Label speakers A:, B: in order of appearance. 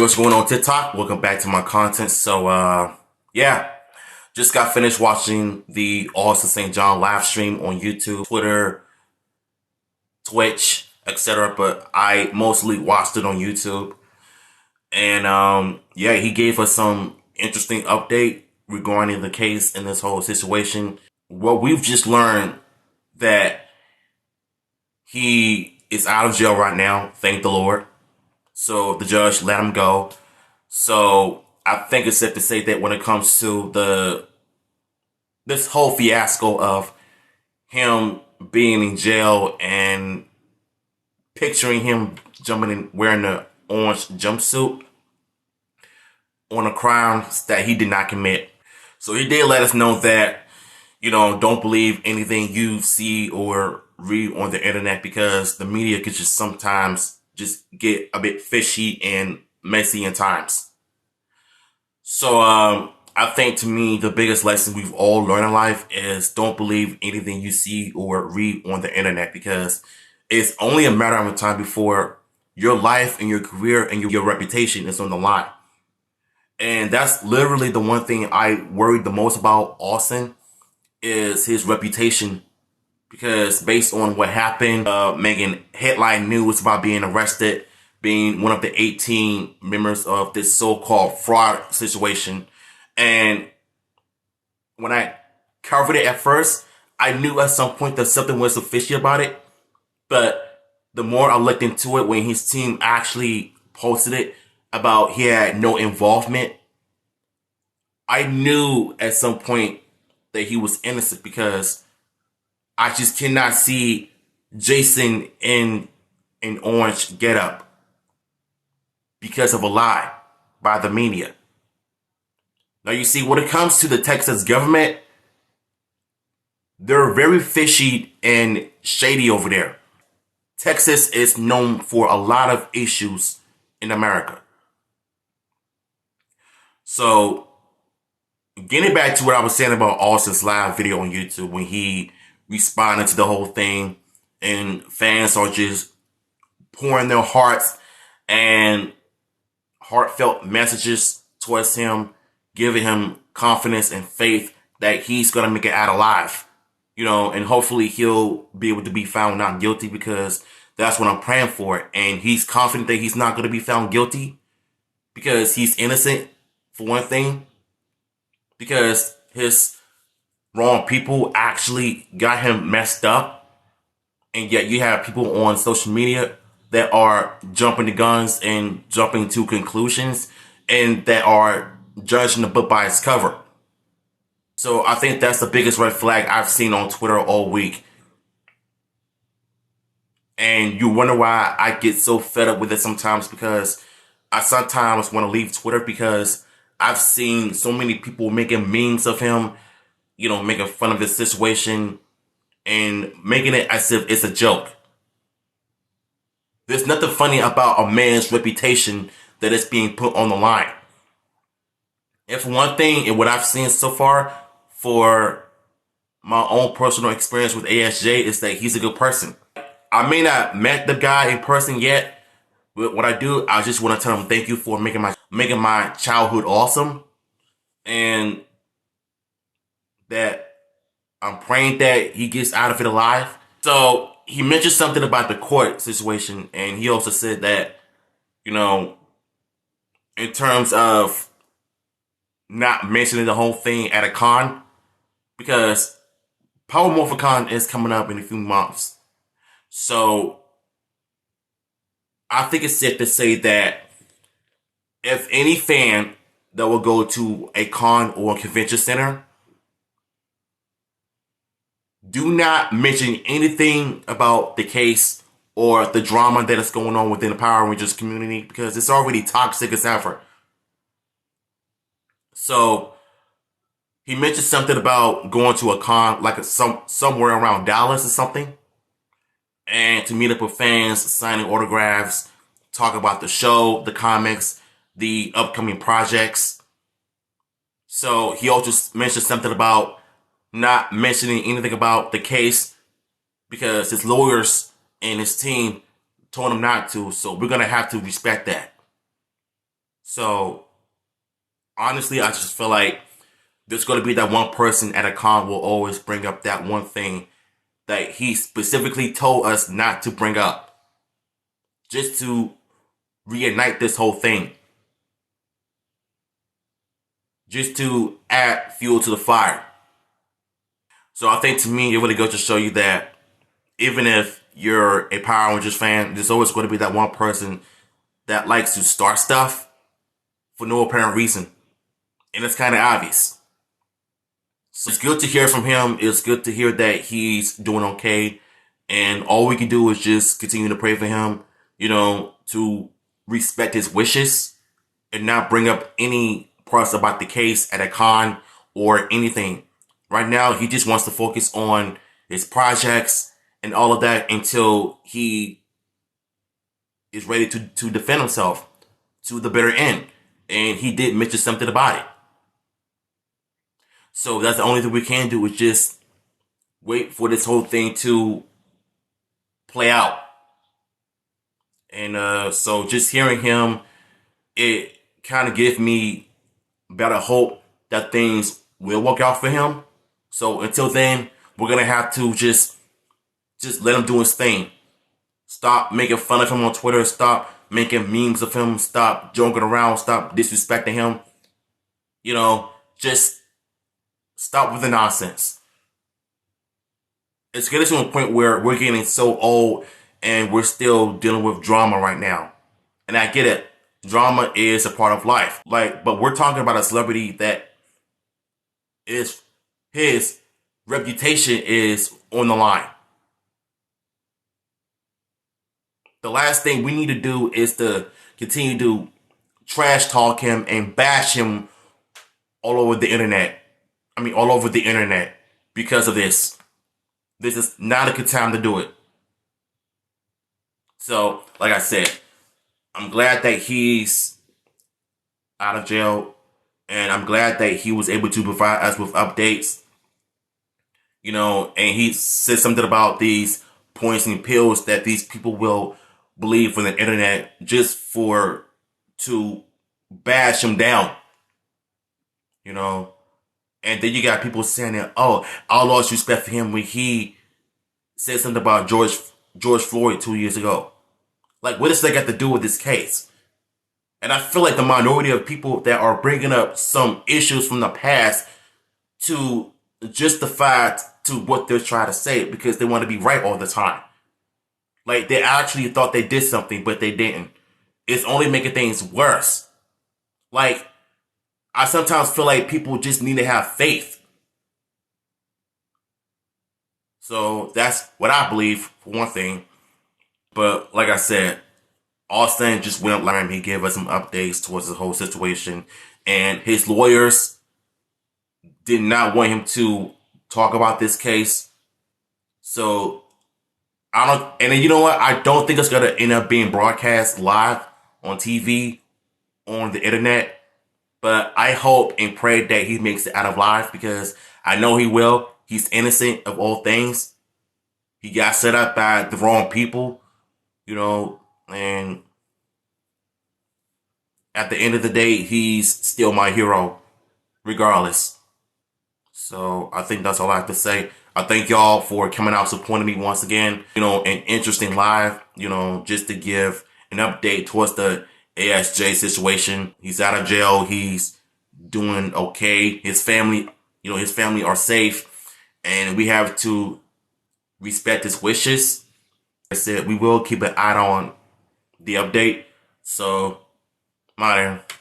A: what's going on TikTok? Welcome back to my content. Yeah, just got finished watching the Austin St. John live stream on YouTube, Twitter, Twitch, etc. But I mostly watched it on YouTube. And yeah, he gave us some interesting update regarding the case and this whole situation. Well, we've just learned that he is out of jail right now, thank the Lord. So the judge let him go. So I think it's safe to say that when it comes to this whole fiasco of him being in jail and picturing him jumping in wearing the orange jumpsuit on a crime that he did not commit. So he did let us know that, don't believe anything you see or read on the internet because the media could just sometimes just get a bit fishy and messy in times. So I think to me, the biggest lesson we've all learned in life is don't believe anything you see or read on the internet because it's only a matter of time before your life and your career and your reputation is on the line. And that's literally the one thing I worried the most about Austin is his reputation. Because based on what happened, making headline news about being arrested, being one of the 18 members of this so-called fraud situation. And when I covered it at first, I knew at some point that something was fishy about it. But the more I looked into it, when his team actually posted it about he had no involvement, I knew at some point that he was innocent because I just cannot see Jason in an orange getup because of a lie by the media. Now you see, when it comes to the Texas government, they're very fishy and shady over there. Texas is known for a lot of issues in America. So, getting back to what I was saying about Austin's live video on YouTube when he responding to the whole thing and fans are just pouring their hearts and heartfelt messages towards him, giving him confidence and faith that he's going to make it out alive, and hopefully he'll be able to be found not guilty because that's what I'm praying for. And he's confident that he's not going to be found guilty because he's innocent for one thing, because his wrong people actually got him messed up. And yet you have people on social media that are jumping the guns and jumping to conclusions and that are judging the book by its cover. So I think that's the biggest red flag I've seen on Twitter all week. And you wonder why I get so fed up with it sometimes, because I sometimes want to leave Twitter because I've seen so many people making memes of him, making fun of this situation and making it as if it's a joke. There's nothing funny about a man's reputation that is being put on the line. If one thing, and what I've seen so far for my own personal experience with ASJ is that he's a good person. I may not met the guy in person yet, but what I do, I just want to tell him thank you for making my childhood awesome, and that I'm praying that he gets out of it alive. So he mentioned something about the court situation, and he also said that, in terms of not mentioning the whole thing at a con, because Power Morphicon is coming up in a few months. So I think it's safe to say that if any fan that will go to a con or a convention center, do not mention anything about the case or the drama that is going on within the Power Rangers community because it's already toxic as ever. So he mentioned something about going to a con, like somewhere around Dallas or something, and to meet up with fans, signing autographs, talk about the show, the comics, the upcoming projects. So he also mentioned something about not mentioning anything about the case because his lawyers and his team told him not to. So we're going to have to respect that. So honestly, I just feel like there's going to be that one person at a con will always bring up that one thing that he specifically told us not to bring up, just to reignite this whole thing, just to add fuel to the fire. So I think to me, it really goes to show you that even if you're a Power Rangers fan, there's always going to be that one person that likes to start stuff for no apparent reason. And it's kind of obvious. So it's good to hear from him. It's good to hear that he's doing okay. And all we can do is just continue to pray for him, to respect his wishes and not bring up any parts about the case at a con or anything. Right now, he just wants to focus on his projects and all of that until he is ready to defend himself to the bitter end. And he did mention something about it. So that's the only thing we can do is just wait for this whole thing to play out. And so just hearing him, it kind of gives me better hope that things will work out for him. So until then, we're going to have to just let him do his thing. Stop making fun of him on Twitter. Stop making memes of him. Stop joking around. Stop disrespecting him. Just stop with the nonsense. It's getting to a point where we're getting so old and we're still dealing with drama right now. And I get it. Drama is a part of life. But we're talking about a celebrity that is his reputation is on the line. The last thing we need to do is to continue to trash talk him and bash him all over the internet. All over the internet because of this. This is not a good time to do it. So, like I said, I'm glad that he's out of jail, and I'm glad that he was able to provide us with updates. And he said something about these poison pills that these people will believe from the internet just to bash him down. And then you got people saying that, oh, I lost respect for him when he said something about George Floyd 2 years ago. What does that got to do with this case? And I feel like the minority of people that are bringing up some issues from the past to justify to what they're trying to say because they want to be right all the time. They actually thought they did something, but they didn't. It's only making things worse. I sometimes feel like people just need to have faith. So that's what I believe, for one thing. But like I said, Austin just went online. He gave us some updates towards the whole situation. And his lawyers did not want him to talk about this case. So, and then you know what? I don't think it's going to end up being broadcast live on TV, on the internet. But I hope and pray that he makes it out of life because I know he will. He's innocent of all things. He got set up by the wrong people, and at the end of the day, he's still my hero, regardless. So I think that's all I have to say. I thank y'all for coming out supporting me once again. An interesting live, just to give an update towards the ASJ situation. He's out of jail. He's doing okay. His family are safe, and we have to respect his wishes. Like I said, we will keep an eye on the update. So, I'm out here.